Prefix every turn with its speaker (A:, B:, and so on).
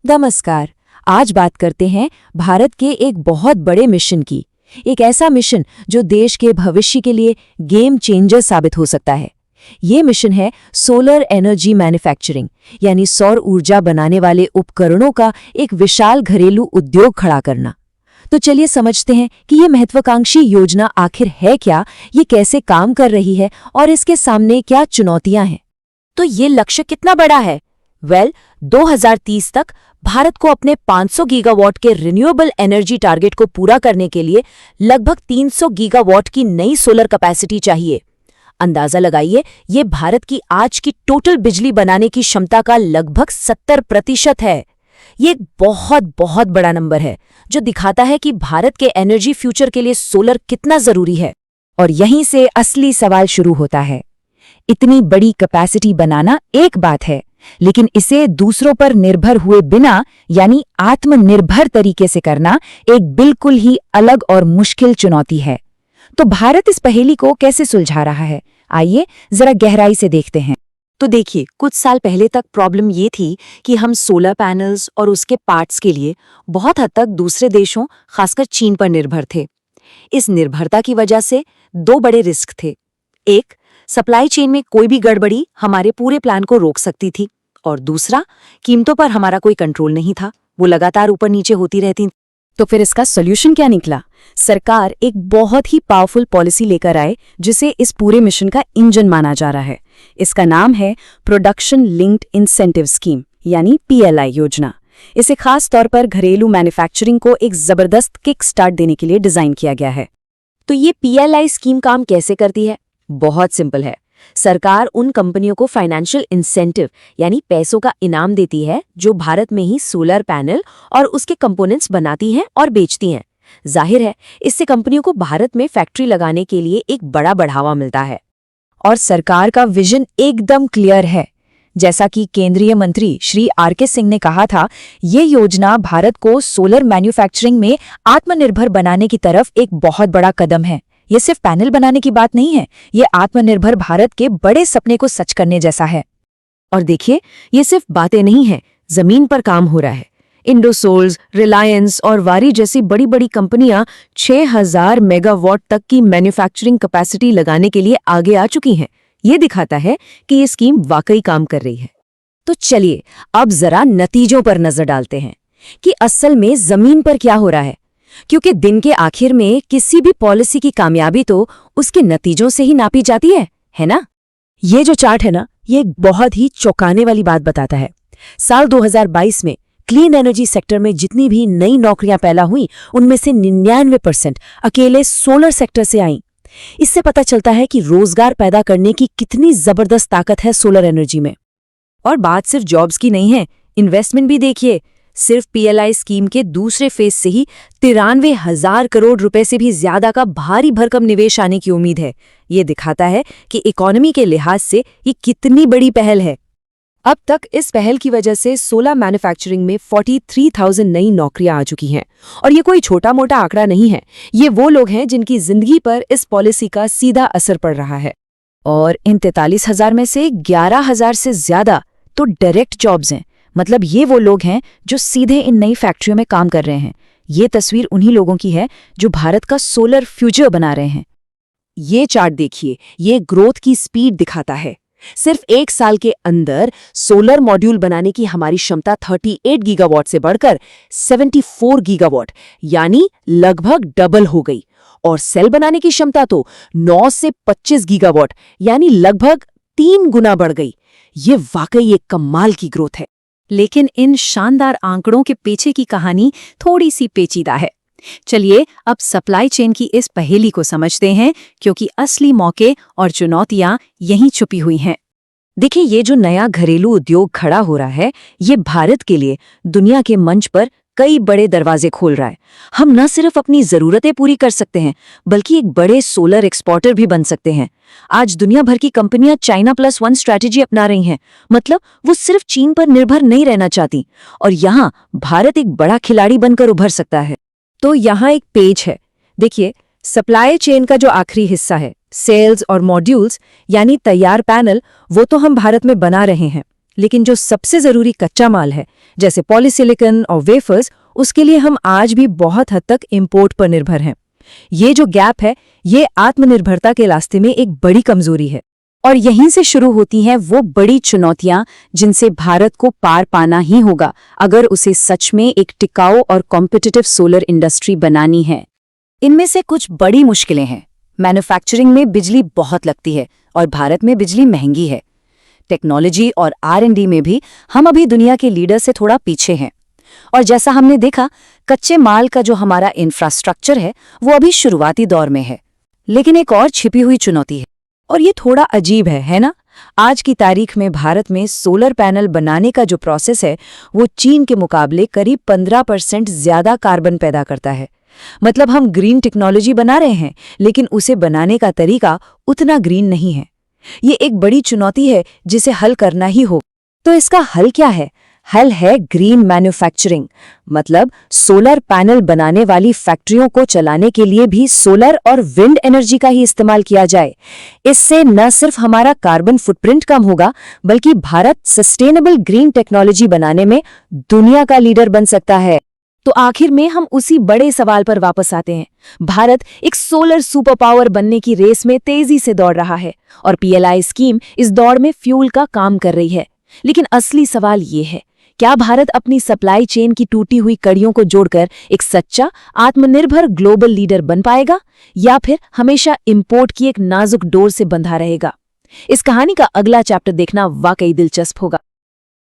A: नमस्कार। आज बात करते हैं भारत के एक बहुत बड़े मिशन की। एक ऐसा मिशन जो देश के भविष्य के लिए गेम चेंजर साबित हो सकता है। ये मिशन है सोलर एनर्जी मैन्युफैक्चरिंग, यानी सौर ऊर्जा बनाने वाले उपकरणों का एक विशाल घरेलू उद्योग खड़ा करना। तो चलिए समझते हैं कि ये महत्वाकांक्षी योजना आखिर है क्या, ये कैसे काम कर रही है और इसके सामने क्या चुनौतियां हैं। तो ये लक्ष्य कितना बड़ा है? 2030 तक भारत को अपने 500 गीगावाट के रिन्यूएबल एनर्जी टारगेट को पूरा करने के लिए लगभग 300 गीगावाट की नई सोलर कैपेसिटी चाहिए। अंदाजा लगाइए, ये भारत की आज की टोटल बिजली बनाने की क्षमता का लगभग 70% है। ये एक बहुत बहुत बड़ा नंबर है जो दिखाता है कि भारत के एनर्जी फ्यूचर के लिए सोलर कितना जरूरी है। और यहीं से असली सवाल शुरू होता है। इतनी बड़ी कैपेसिटी बनाना एक बात है, लेकिन इसे दूसरों पर निर्भर हुए बिना यानी आत्मनिर्भर तरीके से करना एक बिल्कुल ही अलग और मुश्किल चुनौती है। तो भारत इस पहेली को कैसे सुलझा रहा है, आइए जरा गहराई से देखते हैं। तो देखिए, कुछ साल पहले तक प्रॉब्लम ये थी कि हम सोलर पैनल्स और उसके पार्ट्स के लिए बहुत हद तक दूसरे देशों, खासकर चीन पर निर्भर थे। इस निर्भरता की वजह से दो बड़े रिस्क थे। एक, सप्लाई चेन में कोई भी गड़बड़ी हमारे पूरे प्लान को रोक सकती थी, और दूसरा, कीमतों पर हमारा कोई कंट्रोल नहीं था, वो लगातार ऊपर नीचे होती रहती।
B: तो फिर इसका सॉल्यूशन क्या निकला? सरकार एक बहुत ही पावरफुल पॉलिसी लेकर आए जिसे इस पूरे मिशन का इंजन माना जा रहा है। इसका नाम है प्रोडक्शन लिंक्ड इंसेंटिव स्कीम, यानी PLI योजना। इसे खास तौर पर घरेलू मैन्युफैक्चरिंग को एक जबरदस्त किक स्टार्ट देने के लिए डिजाइन किया गया है।
A: तो ये PLI स्कीम काम कैसे करती है? बहुत सिंपल है। सरकार उन कंपनियों को फाइनेंशियल इंसेंटिव यानी पैसों का इनाम देती है जो भारत में ही सोलर पैनल और उसके कंपोनेंट्स बनाती हैं और बेचती हैं। जाहिर है, इससे कंपनियों को भारत में फैक्ट्री लगाने के लिए एक बड़ा बढ़ावा मिलता है। और सरकार का विजन एकदम क्लियर है। जैसा कि केंद्रीय मंत्री श्री RK सिंह ने कहा था, ये योजना भारत को सोलर मैन्युफैक्चरिंग में आत्मनिर्भर बनाने की तरफ एक बहुत बड़ा कदम है। ये सिर्फ पैनल बनाने की बात नहीं है, ये आत्मनिर्भर भारत के बड़े सपने को सच करने जैसा है। और देखिए, ये सिर्फ बातें नहीं हैं, जमीन पर काम हो रहा है। इंडोसोल्स, रिलायंस और वारी जैसी बड़ी बड़ी कंपनियां 6000 मेगावाट तक की मैन्युफैक्चरिंग कैपेसिटी लगाने के लिए आगे आ चुकी हैं। ये दिखाता है कि ये स्कीम वाकई काम कर रही है। तो चलिए अब जरा नतीजों पर नजर डालते हैं कि असल में जमीन पर क्या हो रहा है, क्योंकि दिन के आखिर में किसी भी पॉलिसी की कामयाबी तो उसके नतीजों से ही नापी जाती है ना? ये जो चार्ट है ना, ये एक बहुत ही चौंकाने वाली बात बताता है। साल 2022 में क्लीन एनर्जी सेक्टर में जितनी भी नई नौकरियां पैदा हुई, उनमें से 99% अकेले सोलर सेक्टर से आईं। इससे पता चलता है कि रोजगार पैदा करने की कितनी जबरदस्त ताकत है सोलर एनर्जी में। और बात सिर्फ जॉब्स की नहीं है, इन्वेस्टमेंट भी देखिए। सिर्फ PLI स्कीम के दूसरे फेज से ही 93,000 करोड़ रुपए से भी ज्यादा का भारी भरकम निवेश आने की उम्मीद है। ये दिखाता है कि इकोनॉमी के लिहाज से ये कितनी बड़ी पहल है। अब तक इस पहल की वजह से सोलर मैन्युफैक्चरिंग में 43,000 नई नौकरियां आ चुकी हैं। और ये कोई छोटा मोटा आंकड़ा नहीं है, ये वो लोग हैं जिनकी जिंदगी पर इस पॉलिसी का सीधा असर पड़ रहा है। और इन 43,000 में से 11,000 से ज्यादा तो डायरेक्ट जॉब्स हैं, मतलब ये वो लोग हैं जो सीधे इन नई फैक्ट्रियों में काम कर रहे हैं। ये तस्वीर उन्हीं लोगों की है जो भारत का सोलर फ्यूचर बना रहे हैं। ये चार्ट देखिए, ये ग्रोथ की स्पीड दिखाता है। सिर्फ एक साल के अंदर सोलर मॉड्यूल बनाने की हमारी क्षमता 38 गीगावाट से बढ़कर 74 गीगावाट यानी लगभग डबल हो गई। और सेल बनाने की क्षमता तो 9 से 25 गीगावाट यानी लगभग 3 गुना बढ़ गई। ये वाकई एक कमाल की ग्रोथ है।
B: लेकिन इन शानदार आंकड़ों के पीछे की कहानी थोड़ी सी पेचीदा है। चलिए अब सप्लाई चेन की इस पहेली को समझते हैं, क्योंकि असली मौके और चुनौतियां यहीं छुपी हुई हैं।
A: देखिए, ये जो नया घरेलू उद्योग खड़ा हो रहा है, ये भारत के लिए दुनिया के मंच पर कई बड़े दरवाजे खोल रहा है। हम न सिर्फ अपनी जरूरतें पूरी कर सकते हैं, बल्कि एक बड़े सोलर एक्सपोर्टर भी बन सकते हैं। आज दुनिया भर की कंपनियां China+1 स्ट्रैटेजी अपना रही हैं, मतलब वो सिर्फ चीन पर निर्भर नहीं रहना चाहती, और यहाँ भारत एक बड़ा खिलाड़ी बनकर उभर सकता है। तो यहाँ एक पेज है, देखिए, सप्लाई चेन का जो आखिरी हिस्सा है, सेल्स और मॉड्यूल्स यानी तैयार पैनल, वो तो हम भारत में बना रहे हैं।
C: लेकिन जो सबसे जरूरी कच्चा माल है, जैसे पॉलीसिलिकॉन और वेफर्स, उसके लिए हम आज भी बहुत हद तक इंपोर्ट पर निर्भर हैं। ये जो गैप है, ये आत्मनिर्भरता के रास्ते में एक बड़ी कमजोरी है।
B: और यहीं से शुरू होती हैं वो बड़ी चुनौतियां जिनसे भारत को पार पाना ही होगा अगर उसे सच में एक टिकाऊ और कॉम्पिटिटिव सोलर इंडस्ट्री बनानी है। इनमें से कुछ बड़ी मुश्किलें हैं। मैन्युफैक्चरिंग में बिजली बहुत लगती है और भारत में बिजली महंगी है। टेक्नोलॉजी और R&D में भी हम अभी दुनिया के लीडर से थोड़ा पीछे हैं। और जैसा हमने देखा, कच्चे माल का जो हमारा इंफ्रास्ट्रक्चर है वो अभी शुरुआती दौर में है। लेकिन एक और छिपी हुई चुनौती है,
C: और ये थोड़ा अजीब है ना? आज की तारीख में भारत में सोलर पैनल बनाने का जो प्रोसेस है वो चीन के मुकाबले करीब 15% ज्यादा कार्बन पैदा करता है। मतलब हम ग्रीन टेक्नोलॉजी बना रहे हैं, लेकिन उसे बनाने का तरीका उतना ग्रीन नहीं है। ये एक बड़ी चुनौती है जिसे हल करना ही हो। तो इसका हल क्या है? हल है ग्रीन मैन्युफैक्चरिंग। मतलब सोलर पैनल बनाने वाली फैक्ट्रियों को चलाने के लिए भी सोलर और विंड एनर्जी का ही इस्तेमाल किया जाए। इससे न सिर्फ हमारा कार्बन फुटप्रिंट कम होगा, बल्कि भारत सस्टेनेबल ग्रीन टेक्नोलॉजी बनाने में दुनिया का लीडर बन सकता है।
A: तो आखिर में हम उसी बड़े सवाल पर वापस आते हैं। भारत एक सोलर सुपर पावर बनने की रेस में तेजी से दौड़ रहा है और PLI स्कीम इस दौड़ में फ्यूल का काम कर रही है। लेकिन असली सवाल ये है, क्या भारत अपनी सप्लाई चेन की टूटी हुई कड़ियों को जोड़कर एक सच्चा आत्मनिर्भर ग्लोबल लीडर बन पाएगा, या फिर हमेशा इंपोर्ट की एक नाजुक डोर से बंधा रहेगा? इस कहानी का अगला चैप्टर देखना वाकई दिलचस्प होगा।